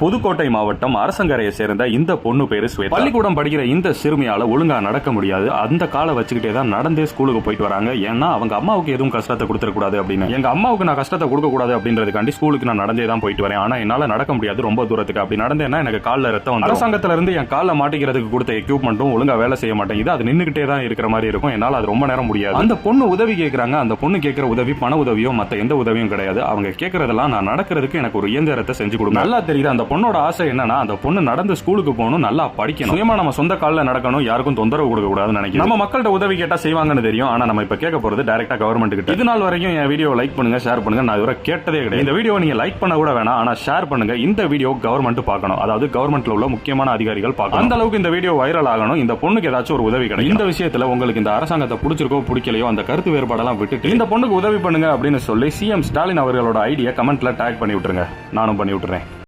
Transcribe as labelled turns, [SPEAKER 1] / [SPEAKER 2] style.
[SPEAKER 1] புதுக்கோட்டை மாவட்டம் அரசங்கரையை சேர்ந்த இந்த பொண்ணு பேரு ஸ்வேதா. பள்ளிக்கூடம் படிக்கிற இந்த சிறுமியால ஒழுங்கா நடக்க முடியாது. அந்த காலை வச்சுக்கிட்டே தான் நடந்தே ஸ்கூலுக்கு போயிட்டு வராங்க. ஏன்னா அவங்க அம்மாவுக்கு எதுவும் கஷ்டத்தை கொடுத்துடக்கூடாது அப்படின்னு. எங்க அம்மாவுக்கு நான் கஷ்டத்தை கொடுக்க கூடாது அப்படின்றதுக்காண்டி ஸ்கூலுக்கு நான் நடந்தே தான் போயிட்டு வரேன். ஆனா என்னால நடக்க முடியாது ரொம்ப தூரத்துக்கு. அப்படி நடந்தேன்னா எனக்கு காலில் ரத்தம் வந்து அரசாங்கத்துல இருந்து என் காலில் மாட்டிக்கிறதுக்கு கொடுத்த எக்யூப்மெண்ட்டும் ஒழுங்கா வேலை செய்ய மாட்டேங்குது. அது நின்றுகிட்டே தான் இருக்கிற மாதிரி இருக்கும். என்னால அது ரொம்ப நேரம் முடியாது. அந்த பொண்ணு உதவி கேட்கறாங்க. அந்த பொண்ணு கேட்கிற உதவி பண உதவியோ மத்த எந்த உதவியும் கிடையாது. அவங்க கேட்கறதெல்லாம் நான் நடக்கிறதுக்கு எனக்கு ஒரு இயந்திரத்தை செஞ்சு கொடுங்க. நல்லா தெரியுது அந்த பொண்ணோட ஆசை என்ன. அந்த பொண்ணு நடந்து ஸ்கூலுக்கு போகணும், நல்லா படிக்கணும், சுயமா நம்ம சொந்த காலில் நடக்கணும், யாருக்கும் தொந்தரவு கொடுக்க கூடாதுன்னு நினைக்கிறேன். நம்ம மக்கள்கிட்ட உதவி கேட்டா செய்வாங்கன்னு தெரியும். ஆனா நம்ம இப்ப கேட்க போறது டைரக்டா கவர்மெண்ட் கிட்ட. இது நாள் வரைக்கும் என் வீடியோ லைக் பண்ணுங்க, ஷேர் பண்ணுங்க. நான் இதுவரை கேட்டதே கிடையாது. இந்த வீடியோ நீங்க லைக் பண்ண கூட வேணாம், ஆனா ஷேர் பண்ணுங்க. இந்த வீடியோ கவர்மெண்ட் பார்க்கணும், அதாவது கவர்மெண்ட்ல உள்ள முக்கியமான அதிகாரிகள் பார்க்கணும். அந்த அளவுக்கு இந்த வீடியோ வைரல் ஆகணும். இந்த பொண்ணுக்கு ஏதாச்சும் ஒரு உதவி கிடைக்கும். இந்த விஷயத்துல உங்களுக்கு இந்த அரசாங்கத்தை பிடிச்சிருக்கோ பிடிக்கலையோ அந்த கருத்து வேறுபாடெல்லாம் விட்டுட்டு இந்த பொண்ணுக்கு உதவி பண்ணுங்க அப்படின்னு சொல்லி சிஎம் ஸ்டாலின் அவர்களோட ஐடியா கமெண்ட்ல டேக் பண்ணி விட்டுருங்க. நானும் பண்ணி விட்டுறேன்.